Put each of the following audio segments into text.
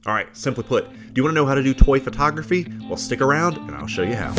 Alright, simply put, do you want to know how to do toy photography? Well, stick around and I'll show you how.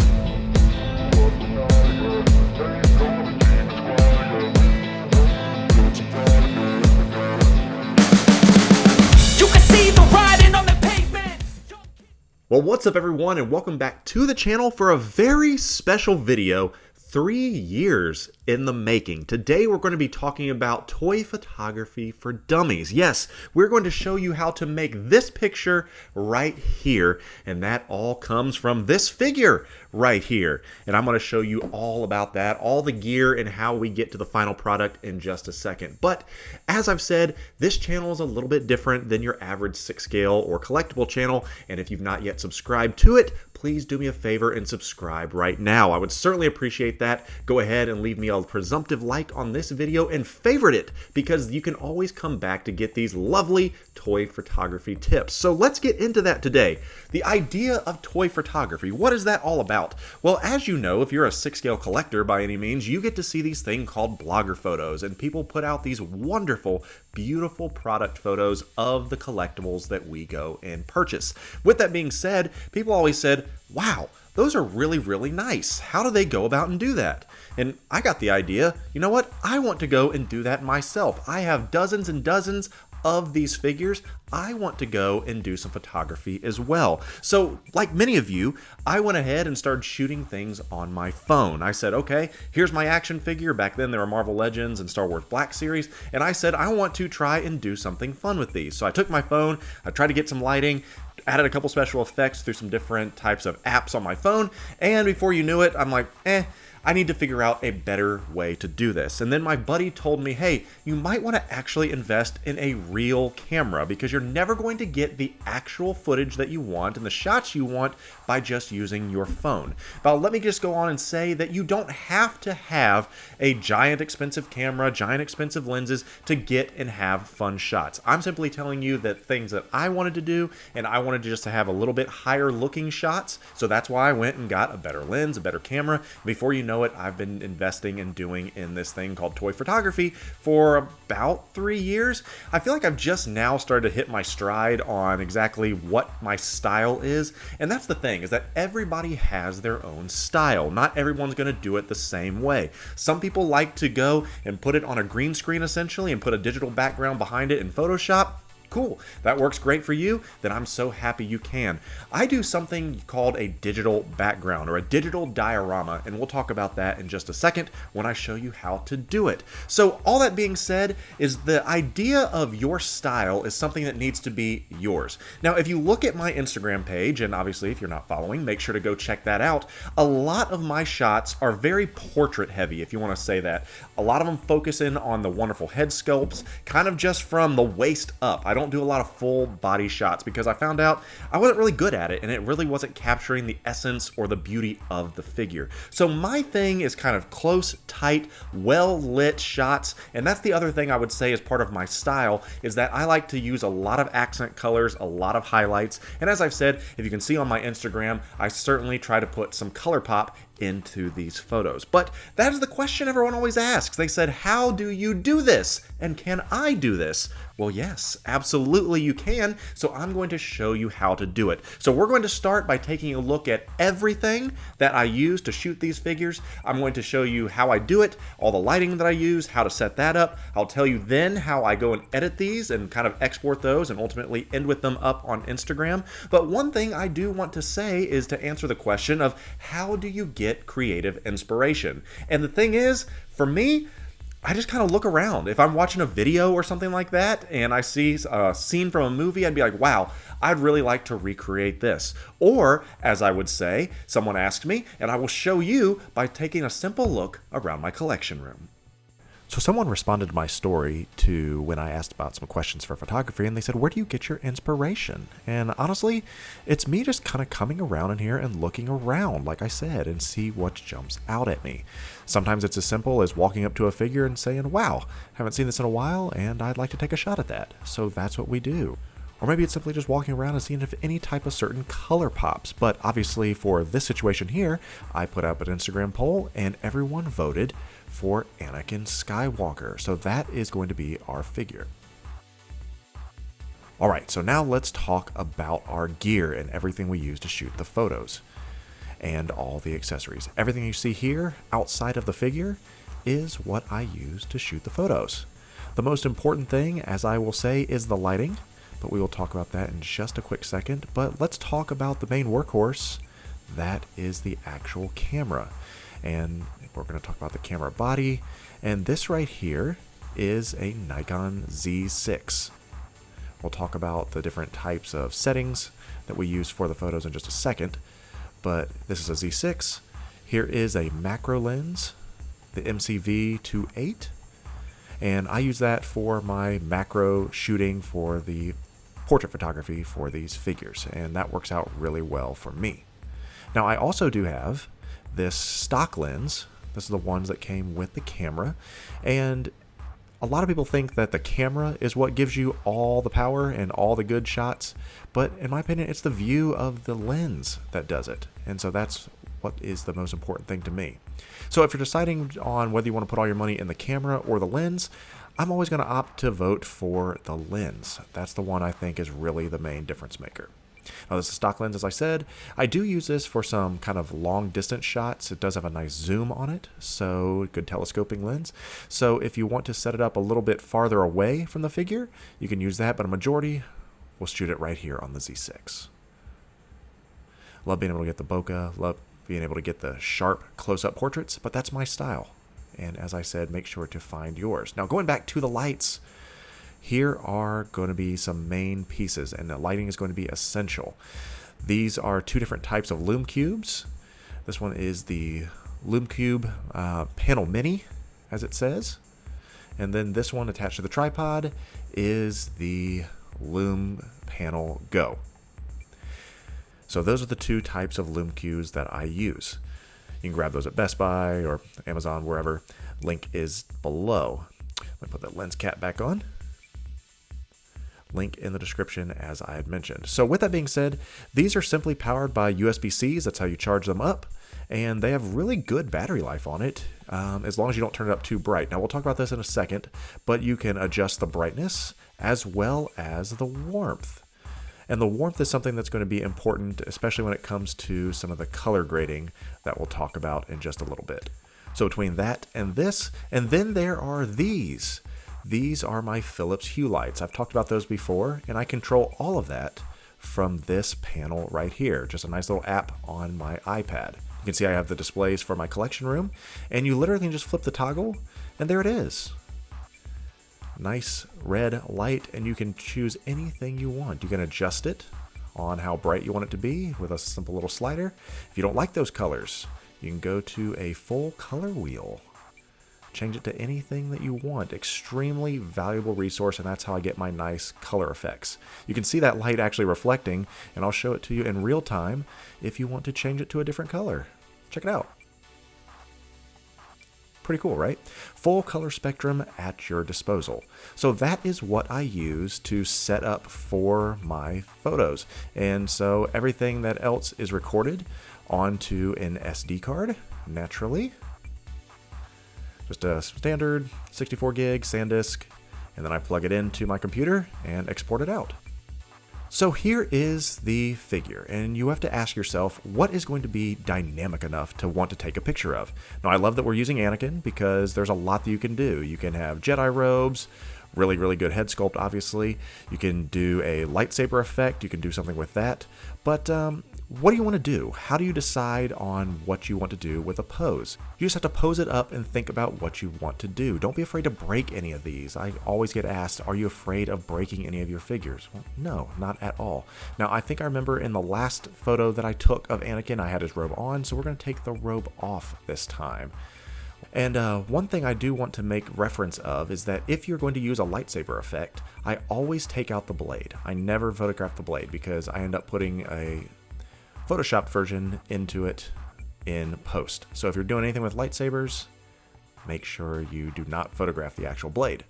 Well, what's up everyone, and welcome back to the channel for a very special video, 3 years in the making. Today we're going to be talking about toy photography for dummies. Yes, we're going to show you how to make this picture right here, and that all comes from this figure right here. And I'm going to show you all about that, all the gear, and how we get to the final product in just a second. But as I've said, this channel is a little bit different than your average 6 scale or collectible channel, and if you've not yet subscribed to it, please do me a favor and subscribe right now. I would certainly appreciate that. Go ahead and leave me a presumptive like on this video and favorite it, because you can always come back to get these lovely toy photography tips. So let's get into that today. The idea of toy photography, what is that all about? Well, as you know, if you're a 6 scale collector by any means, you get to see these things called blogger photos, and people put out these wonderful, beautiful product photos of the collectibles that we go and purchase. With that being said, people always said, wow, those are really, really nice. How do they go about and do that? And I got the idea, you know what? I want to go and do that myself. I have dozens and dozens of these figures. I want to go and do some photography as well. So like many of you, I went ahead and started shooting things on my phone. I said, okay, here's my action figure. Back then there were Marvel Legends and Star Wars Black Series. And I said, I want to try and do something fun with these. So I took my phone, I tried to get some lighting, added a couple special effects through some different types of apps on my phone. And before you knew it, I'm like, I need to figure out a better way to do this. And then my buddy told me, hey, you might want to actually invest in a real camera, because you're never going to get the actual footage that you want and the shots you want by just using your phone. Now, let me just go on and say that you don't have to have a giant expensive camera, giant expensive lenses to get and have fun shots. I'm simply telling you that things that I wanted to do, and I wanted just to have a little bit higher looking shots. So that's why I went and got a better lens, a better camera. Before you know it, I've been investing and doing in this thing called toy photography for about 3 years. I feel like I've just now started to hit my stride on exactly what my style is. And that's the thing, is that everybody has their own style. Not everyone's going to do it the same way. Some people like to go and put it on a green screen essentially and put a digital background behind it in Photoshop. Cool, that works great for you, then I'm so happy you can. I do something called a digital background or a digital diorama, and we'll talk about that in just a second when I show you how to do it. So all that being said, is the idea of your style is something that needs to be yours. Now, if you look at my Instagram page, and obviously if you're not following, make sure to go check that out. A lot of my shots are very portrait heavy, if you want to say that. A lot of them focus in on the wonderful head sculpts, kind of just from the waist up. I don't do a lot of full body shots because I found out I wasn't really good at it, and it really wasn't capturing the essence or the beauty of the figure. So my thing is kind of close, tight, well-lit shots, and that's the other thing I would say is part of my style, is that I like to use a lot of accent colors, a lot of highlights, and as I've said, if you can see on my Instagram, I certainly try to put some color pop into these photos. But that is the question everyone always asks. They said, how do you do this? And can I do this? Well, yes, absolutely you can. So I'm going to show you how to do it. So we're going to start by taking a look at everything that I use to shoot these figures. I'm going to show you how I do it, all the lighting that I use, how to set that up. I'll tell you then how I go and edit these and kind of export those and ultimately end with them up on Instagram. But one thing I do want to say is to answer the question of how do you get creative inspiration? And the thing is, for me, I just kind of look around. If I'm watching a video or something like that and I see a scene from a movie, I'd be like, wow, I'd really like to recreate this. Or, as I would say, someone asked me, and I will show you by taking a simple look around my collection room. So someone responded to my story to when I asked about some questions for photography, and they said, where do you get your inspiration? And honestly, it's me just kind of coming around in here and looking around, like I said, and see what jumps out at me. Sometimes it's as simple as walking up to a figure and saying, wow, haven't seen this in a while, and I'd like to take a shot at that. So that's what we do. Or maybe it's simply just walking around and seeing if any type of certain color pops. But obviously for this situation here, I put up an Instagram poll and everyone voted for Anakin Skywalker. So that is going to be our figure. Alright, so now let's talk about our gear and everything we use to shoot the photos. And all the accessories. Everything you see here outside of the figure is what I use to shoot the photos. The most important thing, as I will say, is the lighting, but we will talk about that in just a quick second. But let's talk about the main workhorse. That is the actual camera. And we're going to talk about the camera body. And this right here is a Nikon Z6. We'll talk about the different types of settings that we use for the photos in just a second. But this is a Z6. Here is a macro lens, the MCV-28. And I use that for my macro shooting for the portrait photography for these figures. And that works out really well for me. Now I also do have this stock lens. This is the ones that came with the camera. And a lot of people think that the camera is what gives you all the power and all the good shots, but in my opinion, it's the view of the lens that does it. And so that's what is the most important thing to me. So if you're deciding on whether you want to put all your money in the camera or the lens, I'm always going to opt to vote for the lens. That's the one I think is really the main difference maker. Now this is a stock lens, as I said. I do use this for some kind of long distance shots. It does have a nice zoom on it, so good telescoping lens. So if you want to set it up a little bit farther away from the figure, you can use that, but a majority will shoot it right here on the Z6. Love being able to get the bokeh, love being able to get the sharp close-up portraits, but that's my style. And as I said, make sure to find yours. Now going back to the lights, here are going to be some main pieces, and the lighting is going to be essential. These are two different types of LumeCubes. This one is the LumeCube Panel Mini, as it says. And then this one attached to the tripod is the Lume Panel Go. So those are the two types of LumeCubes that I use. You can grab those at Best Buy or Amazon, wherever. Link is below. Let me put that lens cap back on. Link in the description, as I had mentioned. So with that being said, these are simply powered by USB-Cs. That's how you charge them up. And they have really good battery life on it, as long as you don't turn it up too bright. Now we'll talk about this in a second, but you can adjust the brightness as well as the warmth. And the warmth is something that's going to be important, especially when it comes to some of the color grading that we'll talk about in just a little bit. So between that and this, and then there are these. These are my Philips Hue lights. I've talked about those before, and I control all of that from this panel right here. Just a nice little app on my iPad. You can see I have the displays for my collection room, and you literally can just flip the toggle, and there it is. Nice red light, and you can choose anything you want. You can adjust it on how bright you want it to be with a simple little slider. If you don't like those colors, you can go to a full color wheel. Change it to anything that you want. Extremely valuable resource, and that's how I get my nice color effects. You can see that light actually reflecting, and I'll show it to you in real time if you want to change it to a different color. Check it out. Pretty cool, right? Full color spectrum at your disposal. So that is what I use to set up for my photos. And so everything that else is recorded onto an SD card, naturally. Just a standard 64 gig SanDisk, and then I plug it into my computer and export it out. So here is the figure, and you have to ask yourself, what is going to be dynamic enough to want to take a picture of? Now I love that we're using Anakin because there's a lot that you can do. You can have Jedi robes, really, really good head sculpt, obviously. You can do a lightsaber effect, you can do something with that. But what do you want to do? How do you decide on what you want to do with a pose? You just have to pose it up and think about what you want to do. Don't be afraid to break any of these. I always get asked, are you afraid of breaking any of your figures? Well, no, not at all. Now, I think I remember in the last photo that I took of Anakin, I had his robe on, so we're going to take the robe off this time. And one thing I do want to make reference of is that if you're going to use a lightsaber effect, I always take out the blade. I never photograph the blade because I end up putting a Photoshopped version into it in post. So if you're doing anything with lightsabers, make sure you do not photograph the actual blade.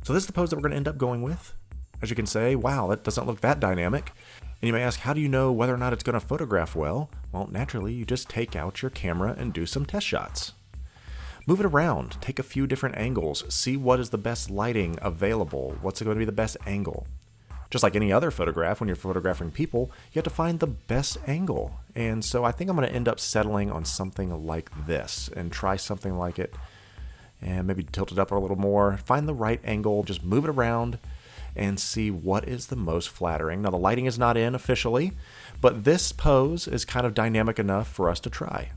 So this is the pose that we're going to end up going with. As you can say, wow, that doesn't look that dynamic. And you may ask, how do you know whether or not it's going to photograph well? Well, naturally, you just take out your camera and do some test shots. Move it around, take a few different angles, see what is the best lighting available, what's going to be the best angle. Just like any other photograph, when you're photographing people, you have to find the best angle. And so I think I'm going to end up settling on something like this and try something like it and maybe tilt it up a little more, find the right angle, just move it around and see what is the most flattering. Now the lighting is not in officially, but this pose is kind of dynamic enough for us to try.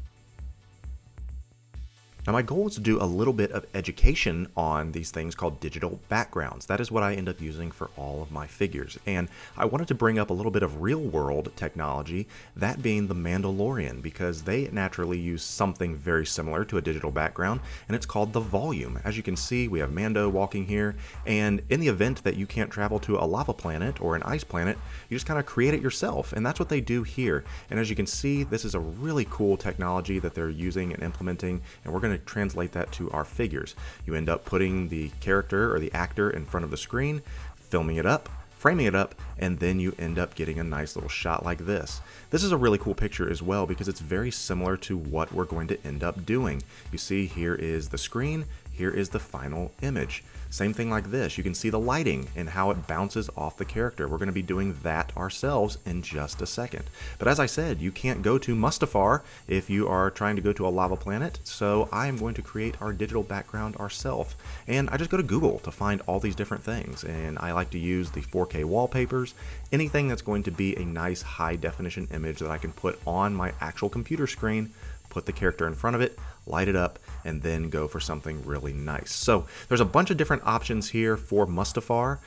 Now my goal is to do a little bit of education on these things called digital backgrounds. That is what I end up using for all of my figures. And I wanted to bring up a little bit of real world technology, that being the Mandalorian, because they naturally use something very similar to a digital background, and it's called the volume. As you can see, we have Mando walking here, and in the event that you can't travel to a lava planet or an ice planet, you just kind of create it yourself, and that's what they do here. And as you can see, this is a really cool technology that they're using and implementing, and we're going to translate that to our figures. You end up putting the character or the actor in front of the screen, filming it up, framing it up, and then you end up getting a nice little shot like this. This is a really cool picture as well because it's very similar to what we're going to end up doing. You see, here is the screen, here is the final image. Same thing like this. You can see the lighting and how it bounces off the character. We're going to be doing that ourselves in just a second. But as I said, you can't go to Mustafar if you are trying to go to a lava planet, so I'm going to create our digital background ourselves. And I just go to Google to find all these different things, and I like to use the 4K wallpapers, anything that's going to be a nice high definition image that I can put on my actual computer screen, put the character in front of it, light it up, and then go for something really nice. So there's a bunch of different options here for Mustafar.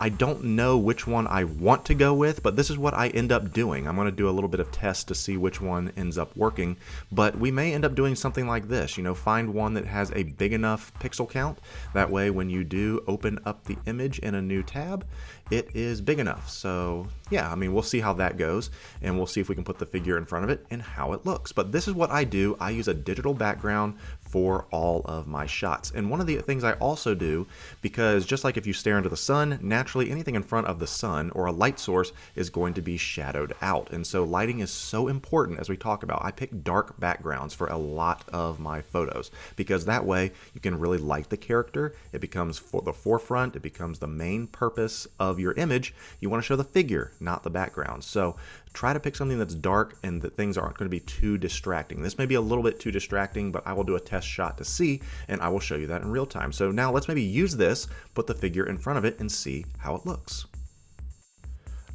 I don't know which one I want to go with, but this is what I end up doing. I'm going to do a little bit of test to see which one ends up working, but we may end up doing something like this, find one that has a big enough pixel count. That way when you do open up the image in a new tab, it is big enough. So yeah, I mean, we'll see how that goes, and we'll see if we can put the figure in front of it and how it looks. But this is what I do. I use a digital background for all of my shots. And one of the things I also do, because just like if you stare into the sun, naturally anything in front of the sun or a light source is going to be shadowed out. And so lighting is so important, as we talk about. I pick dark backgrounds for a lot of my photos because that way you can really light the character. It becomes for the forefront. It becomes the main purpose of your image. You want to show the figure, not the background. So try to pick something that's dark and that things aren't going to be too distracting. This may be a little bit too distracting, but I will do a test shot to see, and I will show you that in real time. So now let's maybe use this, put the figure in front of it, and see how it looks.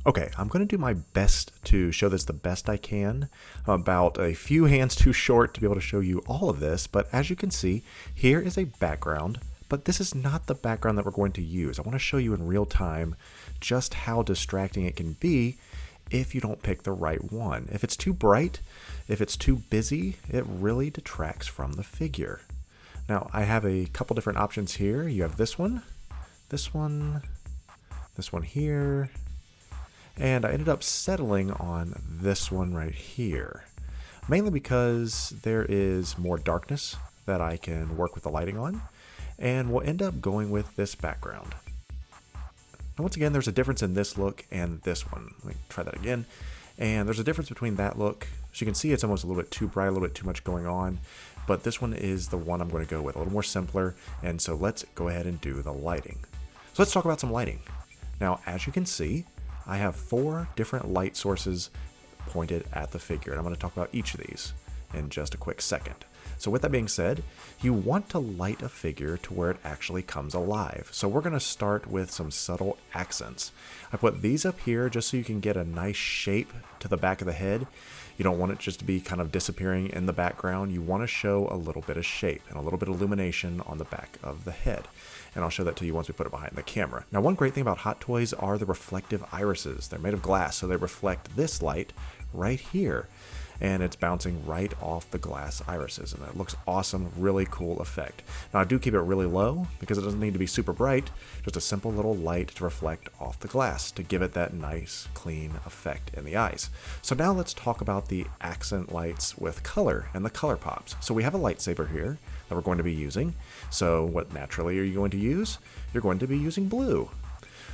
Okay, I'm going to do my best to show this the best I can. I'm about a few hands too short to be able to show you all of this, but as you can see, here is a background, but this is not the background that we're going to use. I want to show you in real time just how distracting it can be if you don't pick the right one. If it's too bright, if it's too busy, it really detracts from the figure. Now, I have a couple different options here. You have this one, this one, this one here, and I ended up settling on this one right here, mainly because there is more darkness that I can work with the lighting on, and we'll end up going with this background. And once again, there's a difference in this look and this one. Let me try that again. And there's a difference between that look. As you can see, it's almost a little bit too bright, a little bit too much going on. But this one is the one I'm going to go with, a little more simpler. And so let's go ahead and do the lighting. So let's talk about some lighting. Now, as you can see, I have 4 different light sources pointed at the figure. And I'm going to talk about each of these in just a quick second. So with that being said, you want to light a figure to where it actually comes alive. So we're going to start with some subtle accents. I put these up here just so you can get a nice shape to the back of the head. You don't want it just to be kind of disappearing in the background. You want to show a little bit of shape and a little bit of illumination on the back of the head. And I'll show that to you once we put it behind the camera. Now, one great thing about Hot Toys are the reflective irises. They're made of glass, so they reflect this light right here. And it's bouncing right off the glass irises, and it looks awesome, really cool effect. Now I do keep it really low because it doesn't need to be super bright, just a simple little light to reflect off the glass to give it that nice, clean effect in the eyes. So now let's talk about the accent lights with color and the color pops. So we have a lightsaber here that we're going to be using. So what naturally are you going to use? You're going to be using blue.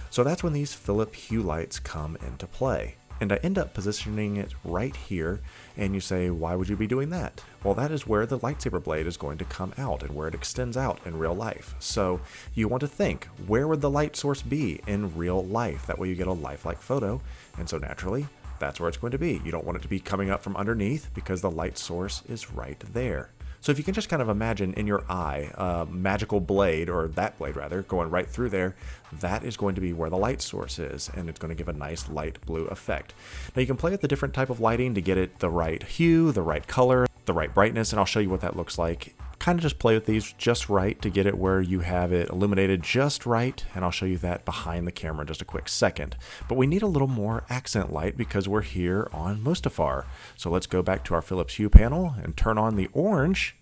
So that's when these Philip hue lights come into play. And I end up positioning it right here, and you say, why would you be doing that? Well, that is where the lightsaber blade is going to come out and where it extends out in real life. So you want to think, where would the light source be in real life? That way you get a lifelike photo, and so naturally, that's where it's going to be. You don't want it to be coming up from underneath because the light source is right there. So if you can just kind of imagine in your eye a magical blade, or that blade rather, going right through there, that is going to be where the light source is, and it's going to give a nice light blue effect. Now you can play with the different type of lighting to get it the right hue, the right color, the right brightness, and I'll show you what that looks like. Kind of just play with these just right to get it where you have it illuminated just right, and I'll show you that behind the camera in just a quick second. But we need a little more accent light because we're here on Mustafar. So let's go back to our Philips Hue panel and turn on the orange,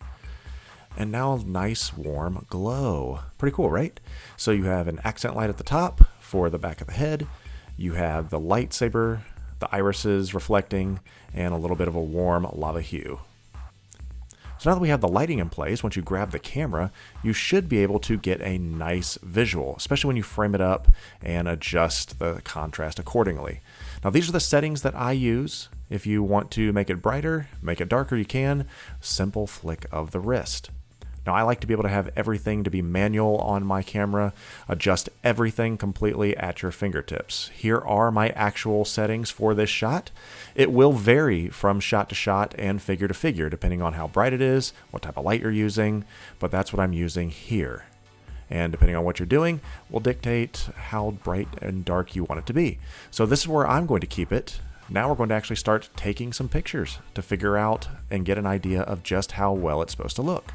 and now a nice warm glow. Pretty cool, right? So you have an accent light at the top for the back of the head, you have the lightsaber, the irises reflecting, and a little bit of a warm lava hue. So now that we have the lighting in place, once you grab the camera, you should be able to get a nice visual, especially when you frame it up and adjust the contrast accordingly. Now these are the settings that I use. If you want to make it brighter, make it darker, you can. Simple flick of the wrist. Now I like to be able to have everything to be manual on my camera, adjust everything completely at your fingertips. Here are my actual settings for this shot. It will vary from shot to shot and figure to figure depending on how bright it is, what type of light you're using, but that's what I'm using here. And depending on what you're doing will dictate how bright and dark you want it to be. So this is where I'm going to keep it. Now we're going to actually start taking some pictures to figure out and get an idea of just how well it's supposed to look.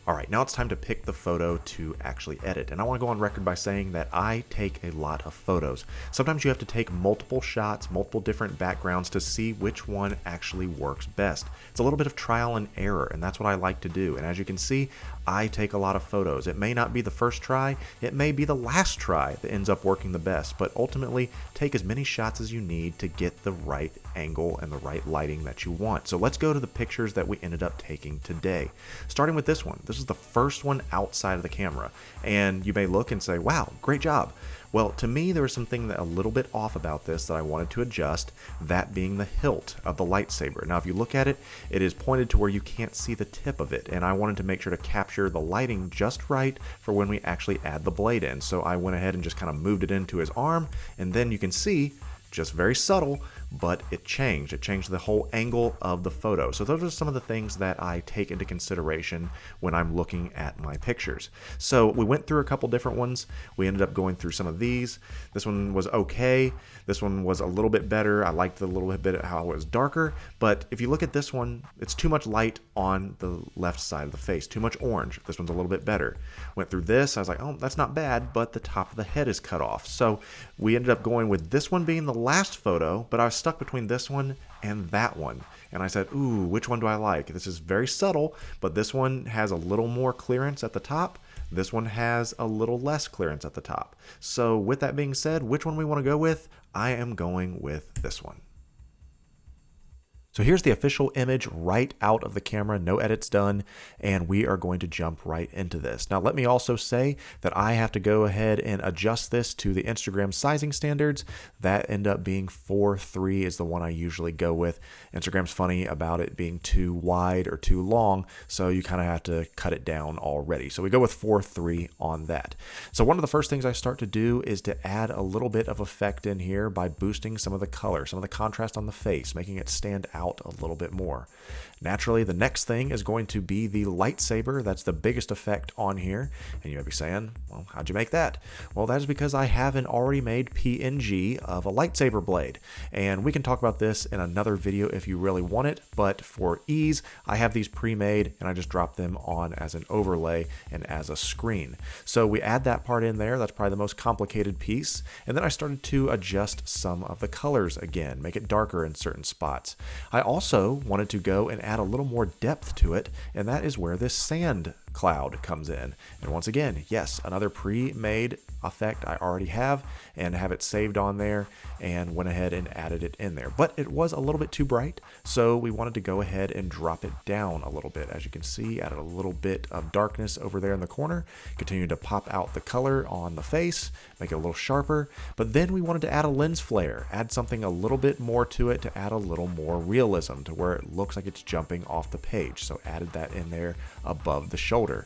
Alright, now it's time to pick the photo to actually edit. And I want to go on record by saying that I take a lot of photos. Sometimes you have to take multiple shots, multiple different backgrounds to see which one actually works best. It's a little bit of trial and error, and that's what I like to do. And as you can see, I take a lot of photos. It may not be the first try, it may be the last try that ends up working the best, but ultimately take as many shots as you need to get the right angle and the right lighting that you want. So let's go to the pictures that we ended up taking today. Starting with this one. This is the first one outside of the camera, and you may look and say, wow, great job. Well, to me, there was something a little bit off about this that I wanted to adjust, that being the hilt of the lightsaber. Now, if you look at it, it is pointed to where you can't see the tip of it, and I wanted to make sure to capture the lighting just right for when we actually add the blade in. So I went ahead and just kind of moved it into his arm, and then you can see, just very subtle, but it changed. It changed the whole angle of the photo. So those are some of the things that I take into consideration when I'm looking at my pictures. So we went through a couple different ones. We ended up going through some of these. This one was okay. This one was a little bit better. I liked a little bit how it was darker. But if you look at this one, it's too much light on the left side of the face. Too much orange. This one's a little bit better. Went through this. I was like, oh, that's not bad, but the top of the head is cut off. So we ended up going with this one being the last photo, but I was stuck between this one and that one. And I said, ooh, which one do I like? This is very subtle, but this one has a little more clearance at the top. This one has a little less clearance at the top. So with that being said, which one we want to go with? I am going with this one. So here's the official image right out of the camera, no edits done, and we are going to jump right into this. Now let me also say that I have to go ahead and adjust this to the Instagram sizing standards. That end up being 4:3 is the one I usually go with. Instagram's funny about it being too wide or too long, so you kind of have to cut it down already. So we go with 4:3 on that. So one of the first things I start to do is to add a little bit of effect in here by boosting some of the color, some of the contrast on the face, making it stand out a little bit more. Naturally, the next thing is going to be the lightsaber. That's the biggest effect on here. And you may be saying, well, how'd you make that? Well, that is because I have an already made PNG of a lightsaber blade. And we can talk about this in another video if you really want it. But for ease, I have these pre-made and I just drop them on as an overlay and as a screen. So we add that part in there. That's probably the most complicated piece. And then I started to adjust some of the colors again, make it darker in certain spots. I also wanted to go and add a little more depth to it, and that is where this sand cloud comes in. And once again, yes, another pre-made effect I already have and have it saved on there, and went ahead and added it in there. But it was a little bit too bright, so we wanted to go ahead and drop it down a little bit. As you can see, added a little bit of darkness over there in the corner, continue to pop out the color on the face, make it a little sharper. But then we wanted to add a lens flare, add something a little bit more to it to add a little more realism to where it looks like it's jumping off the page. So added that in there above the shoulder.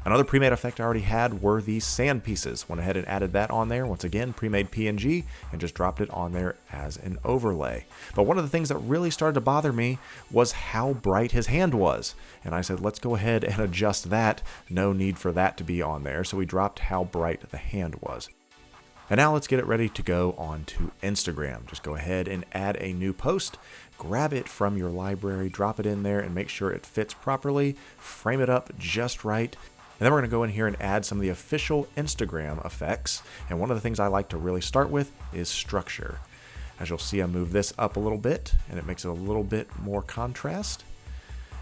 Another pre-made effect I already had were these sand pieces. Went ahead and added that on there. Once again, pre-made PNG, and just dropped it on there as an overlay. But one of the things that really started to bother me was how bright his hand was. And I said, let's go ahead and adjust that. No need for that to be on there. So we dropped how bright the hand was. And now let's get it ready to go on to Instagram. Just go ahead and add a new post, grab it from your library, drop it in there, and make sure it fits properly, frame it up just right. And then we're going to go in here and add some of the official Instagram effects. And one of the things I like to really start with is structure. As you'll see, I move this up a little bit, and it makes it a little bit more contrast.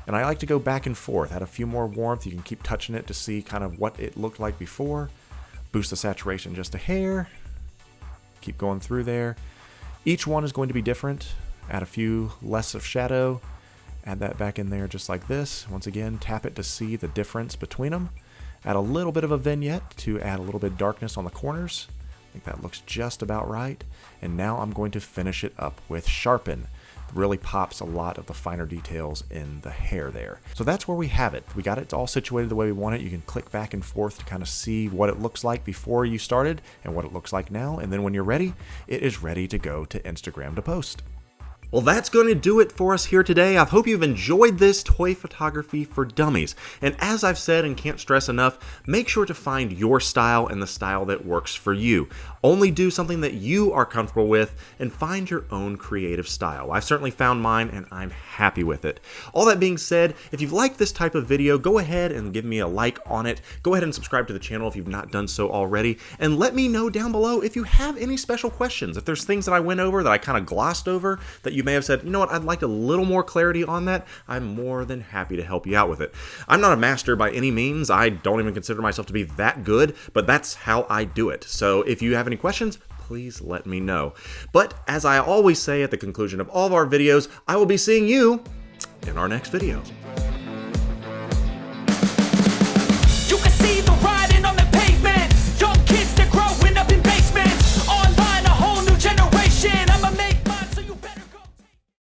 And I like to go back and forth, add a few more warmth. You can keep touching it to see kind of what it looked like before. Boost the saturation just a hair. Keep going through there. Each one is going to be different. Add a few less of shadow. Add that back in there just like this. Once again, tap it to see the difference between them. Add a little bit of a vignette to add a little bit of darkness on the corners. I think that looks just about right. And now I'm going to finish it up with sharpen. It really pops a lot of the finer details in the hair there. So that's where we have it. We got it all situated the way we want it. You can click back and forth to kind of see what it looks like before you started and what it looks like now. And then when you're ready, it is ready to go to Instagram to post. Well, that's going to do it for us here today. I hope you've enjoyed this toy photography for dummies. And as I've said and can't stress enough, make sure to find your style and the style that works for you. Only do something that you are comfortable with and find your own creative style. I've certainly found mine and I'm happy with it. All that being said, if you've liked this type of video, go ahead and give me a like on it. Go ahead and subscribe to the channel if you've not done so already. And let me know down below if you have any special questions. If there's things that I went over that I kind of glossed over that you may have said, you know what, I'd like a little more clarity on that, I'm more than happy to help you out with it. I'm not a master by any means. I don't even consider myself to be that good, but that's how I do it. So if you have any questions, please let me know. But as I always say at the conclusion of all of our videos, I will be seeing you in our next video.